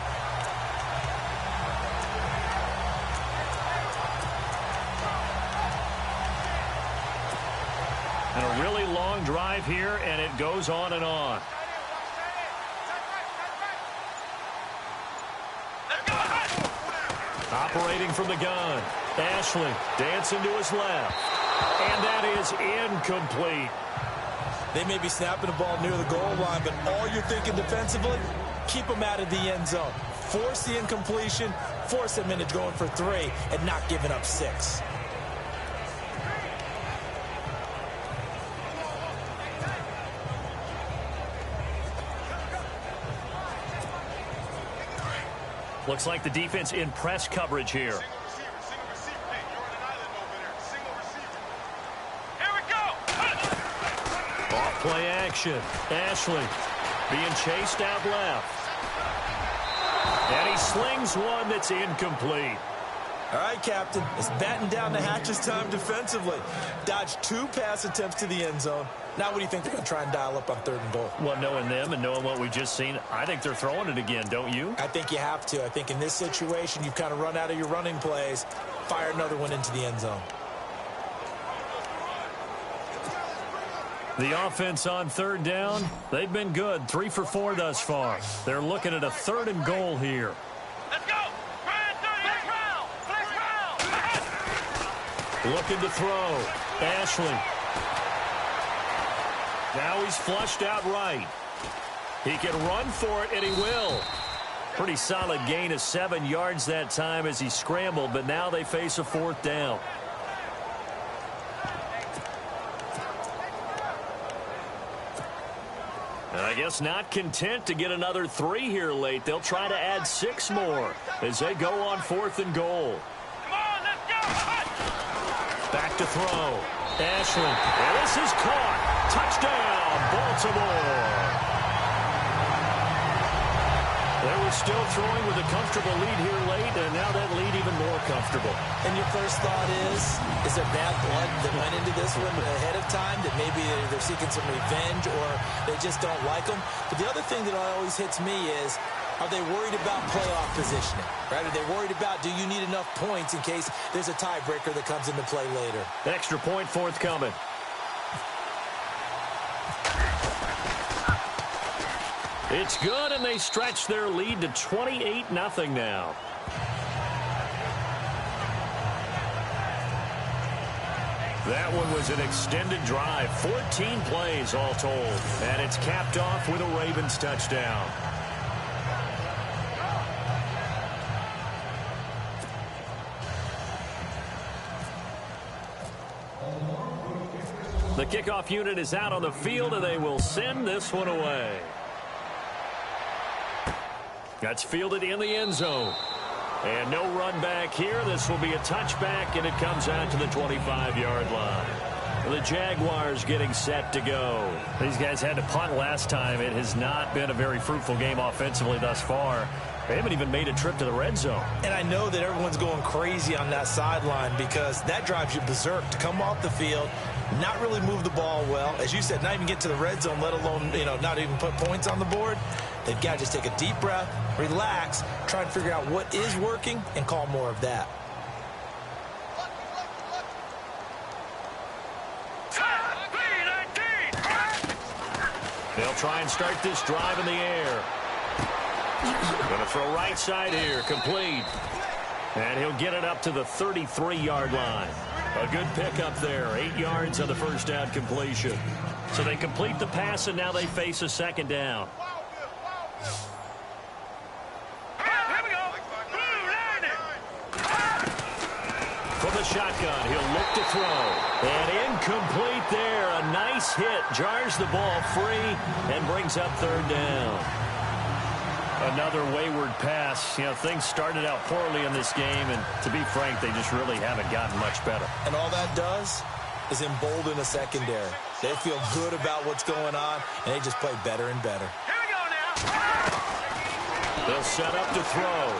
And a really long drive here, and it goes on and on. Operating from the gun. Ashley dancing to his left. And that is incomplete. They may be snapping the ball near the goal line, but all you're thinking defensively, keep them out of the end zone. Force the incompletion, force them into going for 3, and not giving up 6. Looks like the defense in press coverage here. Here we go. Off play action. Ashley being chased out left. And he slings one that's incomplete. All right, Captain, it's batten down the hatches time defensively. Dodged 2 pass attempts to the end zone. Now what do you think they're going to try and dial up on 3rd and goal? Well, knowing them and knowing what we just seen, I think they're throwing it again, don't you? I think you have to. I think in this situation, you've kind of run out of your running plays. Fire another one into the end zone. The offense on 3rd down, they've been good. 3 for 4 thus far. They're looking at a 3rd and goal here. Let's go. Looking to throw. Ashley. Now he's flushed out right. He can run for it, and he will. Pretty solid gain of 7 yards that time as he scrambled, but now they face a 4th down. And I guess not content to get another 3 here late. They'll try to add 6 more as they go on 4th and goal. Come on, let's go. Back to throw. Ashley. And this is caught. Touchdown, Baltimore. They were still throwing with a comfortable lead here late, and now that lead even more comfortable. And your first thought is there bad blood that went into this one ahead of time, that maybe they're seeking some revenge or they just don't like them? But the other thing that always hits me is, are they worried about playoff positioning? Right? Are they worried about, do you need enough points in case there's a tiebreaker that comes into play later? Extra point forthcoming. It's good, and they stretch their lead to 28-0 now. That one was an extended drive, 14 plays all told, and it's capped off with a Ravens touchdown. The kickoff unit is out on the field, and they will send this one away. That's fielded in the end zone. And no run back here. This will be a touchback, and it comes out to the 25-yard line. The Jaguars getting set to go. These guys had to punt last time. It has not been a very fruitful game offensively thus far. They haven't even made a trip to the red zone. And I know that everyone's going crazy on that sideline because that drives you berserk to come off the field, not really move the ball well. As you said, not even get to the red zone, let alone, not even put points on the board. They've got to just take a deep breath, relax, try and figure out what is working, and call more of that. They'll try and start this drive in the air. Going to throw right side here, complete. And he'll get it up to the 33-yard line. A good pickup there, 8 yards on the first down completion. So they complete the pass, and now they face a second down. From the shotgun, he'll look to throw. And incomplete there. A nice hit. Jars the ball free and brings up third down. Another wayward pass. Things started out poorly in this game, and to be frank, they just really haven't gotten much better. And all that does is embolden a secondary. They feel good about what's going on, and they just play better and better. Here we go now. They'll set up to throw.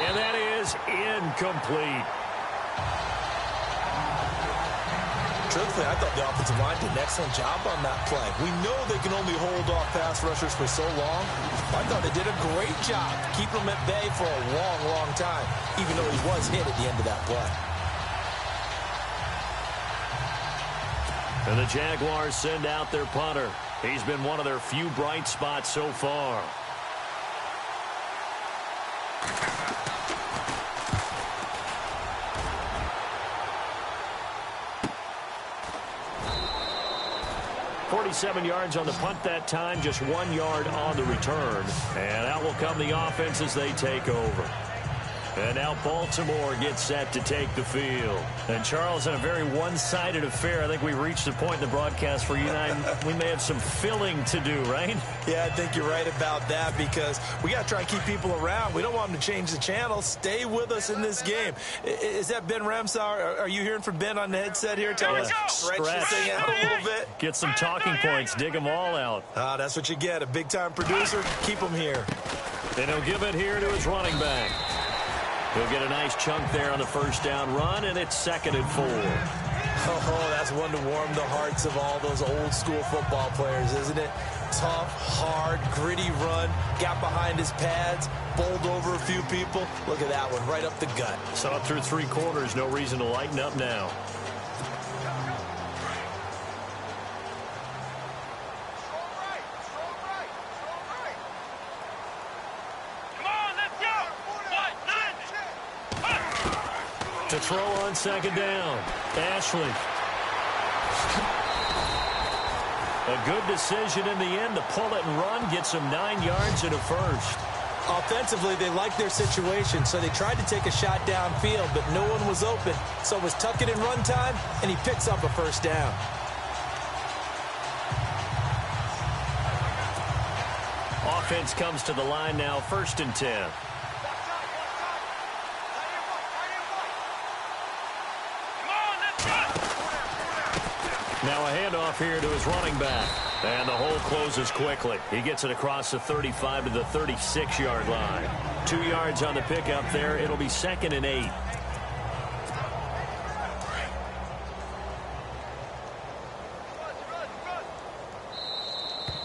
And that is incomplete. Truthfully, I thought the offensive line did an excellent job on that play. We know they can only hold off pass rushers for so long. I thought they did a great job to keep them at bay for a long, long time, even though he was hit at the end of that play. And the Jaguars send out their punter. He's been one of their few bright spots so far. Yards on the punt that time, just 1 yard on the return. And out will come the offense as they take over. And now Baltimore gets set to take the field. And Charles, in a very one-sided affair, I think we reached the point in the broadcast where you and I, we may have some filling to do, right? Yeah, I think you're right about that because we got to try and keep people around. We don't want them to change the channel. Stay with us in this game. Is that Ben Ramsar? Are you hearing from Ben on the headset here? Tell us, stretch this thing out a little bit. Get some talking points. Dig them all out. That's what you get. A big-time producer. Keep them here. Then he'll give it here to his running back. He'll get a nice chunk there on the first down run, and it's 2nd and 4. Oh, that's one to warm the hearts of all those old-school football players, isn't it? Tough, hard, gritty run, got behind his pads, bowled over a few people. Look at that one, right up the gut. So up through 3 quarters, no reason to lighten up now. To throw on 2nd down. Ashley. A good decision in the end to pull it and run. Gets him 9 yards and a first. Offensively, they liked their situation, so they tried to take a shot downfield, but no one was open. So it was tuck it and run time, and he picks up a first down. Offense comes to the line now, 1st and 10. Now a handoff here to his running back. And the hole closes quickly. He gets it across the 35 to the 36-yard line. 2 yards on the pickup there. It'll be 2nd and 8.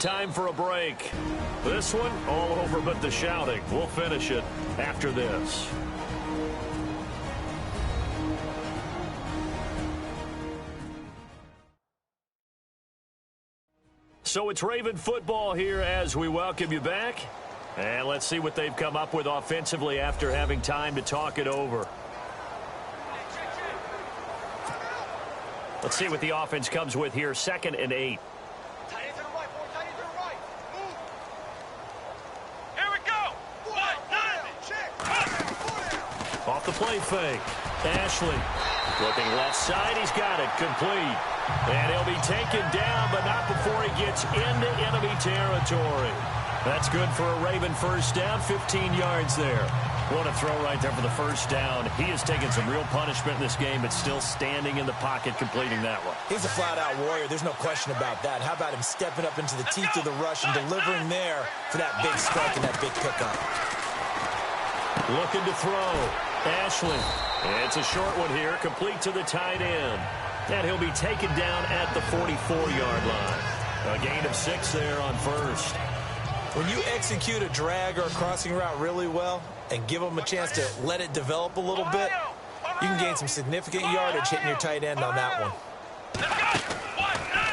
Time for a break. This one all over but the shouting. We'll finish it after this. So it's Raven football here as we welcome you back. And let's see what they've come up with offensively after having time to talk it over. Let's see what the offense comes with here. 2nd and 8. Here we go. Off the play fake. Ashley looking left side. He's got it. Complete. And he'll be taken down, but not before he gets into enemy territory. That's good for a Raven first down, 15 yards there. What a throw right there for the first down. He has taken some real punishment in this game, but still standing in the pocket, completing that one. He's a flat-out warrior. There's no question about that. How about him stepping up into the teeth of the rush and delivering there for that big strike and that big pickup? Looking to throw. Ashley. It's a short one here, complete to the tight end. And he'll be taken down at the 44-yard line. A gain of 6 there on first. When you execute a drag or a crossing route really well and give them a chance to let it develop a little bit, you can gain some significant yardage hitting your tight end on that one.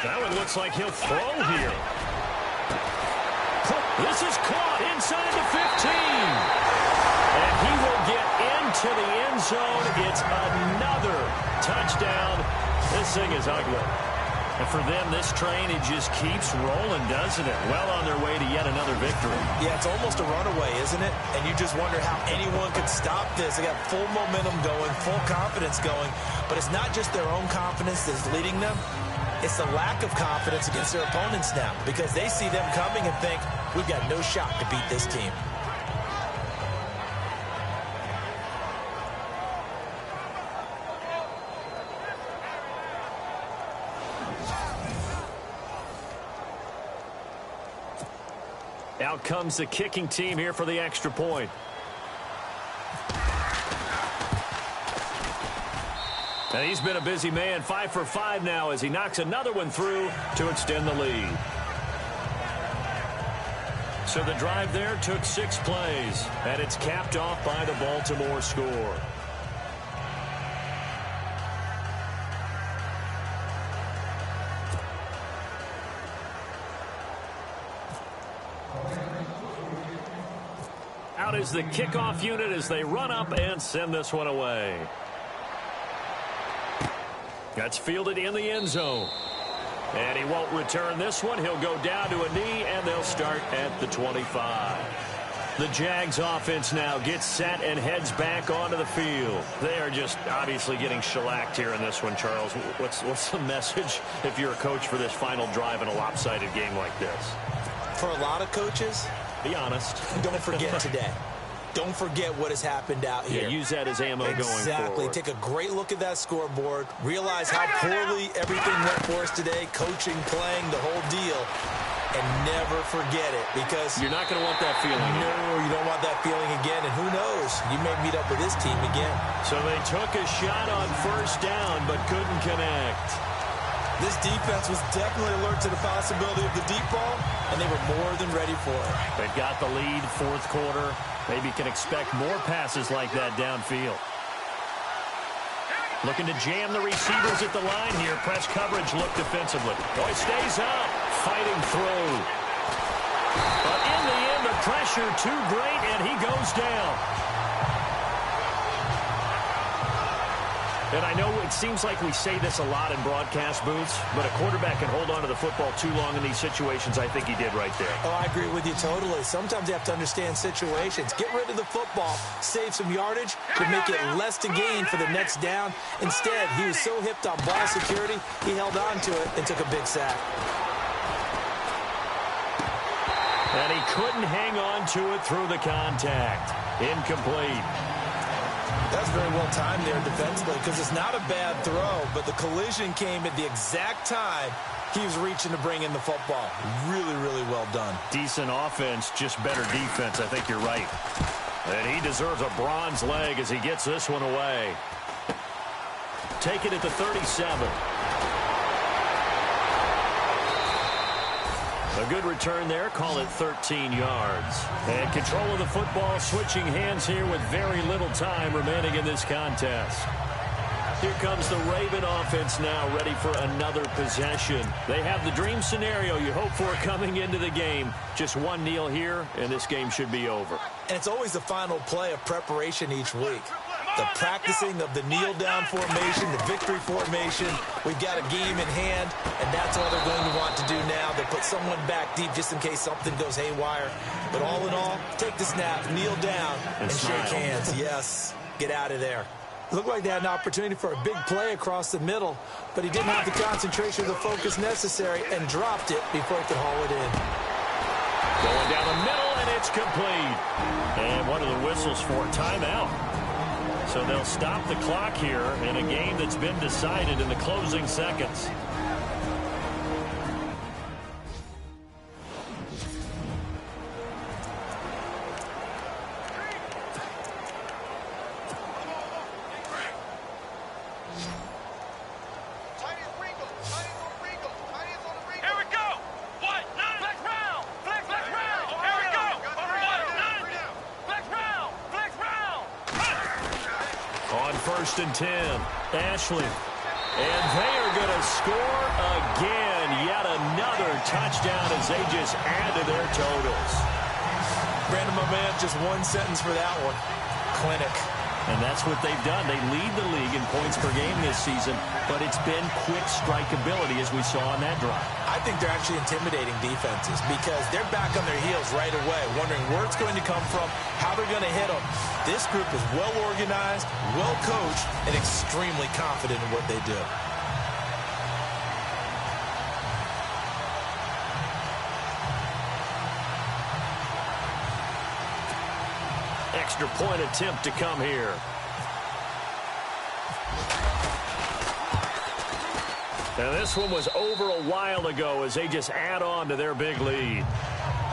That one looks like he'll throw here. This is caught inside the 15. And he will get into the end zone. It's another touchdown. This thing is ugly. And for them, this train, it just keeps rolling, doesn't it? Well on their way to yet another victory. Yeah, it's almost a runaway, isn't it? And you just wonder how anyone could stop this. They got full momentum going, full confidence going. But it's not just their own confidence that's leading them. It's the lack of confidence against their opponents now, because they see them coming and think, we've got no shot to beat this team. Out comes the kicking team here for the extra point. And he's been a busy man, 5 for 5 now as he knocks another one through to extend the lead. So the drive there took 6 plays, and it's capped off by the Baltimore score. Out is the kickoff unit as they run up and send this one away. That's fielded in the end zone. And he won't return this one. He'll go down to a knee, and they'll start at the 25. The Jags offense now gets set and heads back onto the field. They are just obviously getting shellacked here in this one, Charles. What's the message if you're a coach for this final drive in a lopsided game like this? For a lot of coaches, be honest. Don't forget today. Don't forget what has happened out here. Yeah, use that as ammo going forward. Exactly. Take a great look at that scoreboard. Realize how poorly everything went for us today. Coaching, playing, the whole deal. And never forget it, because you're not going to want that feeling. No, you don't want that feeling again. And who knows? You may meet up with this team again. So they took a shot on first down, but couldn't connect. This defense was definitely alert to the possibility of the deep ball, and they were more than ready for it. They've got the lead, fourth quarter. Maybe can expect more passes like that downfield. Looking to jam the receivers at the line here. Press coverage look defensively. Oh, he stays up, fighting through. But in the end, the pressure too great, and he goes down. And I know it seems like we say this a lot in broadcast booths, but a quarterback can hold on to the football too long in these situations. I think he did right there. Oh, I agree with you totally. Sometimes you have to understand situations. Get rid of the football, save some yardage, to make it less to gain for the next down. Instead, he was so hipped on ball security, he held on to it and took a big sack. And he couldn't hang on to it through the contact. Incomplete. That's very well timed there defensively, because it's not a bad throw, but the collision came at the exact time he was reaching to bring in the football. Really, really well done. Decent offense, just better defense. I think you're right. And he deserves a bronze leg as he gets this one away. Take it at the 37. A good return there. Call it 13 yards. And control of the football, switching hands here with very little time remaining in this contest. Here comes the Raven offense now, ready for another possession. They have the dream scenario you hope for coming into the game. Just one kneel here, and this game should be over. And it's always the final play of preparation each week. The practicing of the kneel-down formation, the victory formation. We've got a game in hand, and that's all they're going to want to do now. They put someone back deep just in case something goes haywire. But all in all, take the snap, kneel down, and shake hands. Yes, get out of there. Looked like they had an opportunity for a big play across the middle, but he didn't have the concentration or the focus necessary and dropped it before he could haul it in. Going down the middle, and it's complete. And one of the whistles for timeout. So they'll stop the clock here in a game that's been decided in the closing seconds. First and 10. Ashley. And they are going to score again. Yet another touchdown as they just add to their totals. Brandon, my man, just one sentence for that one. Clinic. And that's what they've done. They lead the league in points per game this season, but it's been quick strikeability as we saw on that drive. I think they're actually intimidating defenses because they're back on their heels right away, wondering where it's going to come from, how they're going to hit them. This group is well organized, well coached, and extremely confident in what they do. Extra point attempt to come here. And this one was over a while ago as they just add on to their big lead.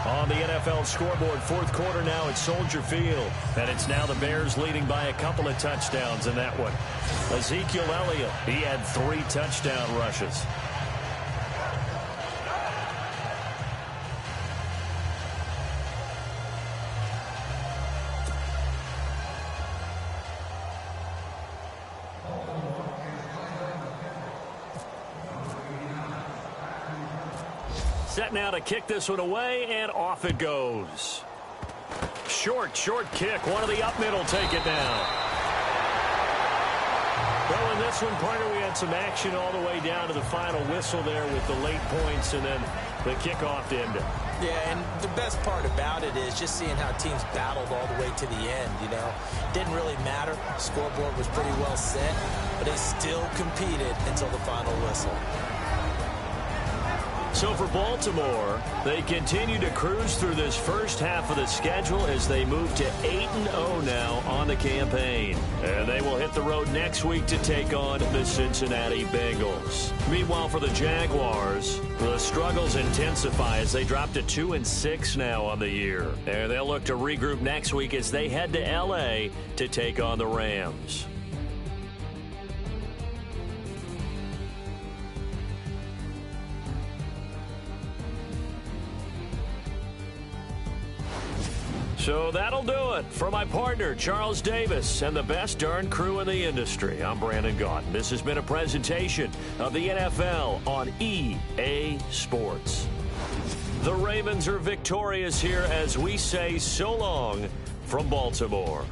On the NFL scoreboard, fourth quarter now at Soldier Field. And it's now the Bears leading by a couple of touchdowns in that one. Ezekiel Elliott, he had 3 touchdown rushes. Set now to kick this one away, and off it goes. Short kick. One of the up middle take it down. Well, in this one, partner, we had some action all the way down to the final whistle there with the late points and then the kickoff to end it. Yeah, and the best part about it is just seeing how teams battled all the way to the end, you know. Didn't really matter. The scoreboard was pretty well set, but they still competed until the final whistle. So for Baltimore, they continue to cruise through this first half of the schedule as they move to 8-0 now on the campaign. And they will hit the road next week to take on the Cincinnati Bengals. Meanwhile, for the Jaguars, the struggles intensify as they drop to 2-6 now on the year. And they'll look to regroup next week as they head to L.A. to take on the Rams. So that'll do it. For my partner, Charles Davis, and the best darn crew in the industry, I'm Brandon Gaudin. This has been a presentation of the NFL on EA Sports. The Ravens are victorious here as we say so long from Baltimore.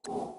You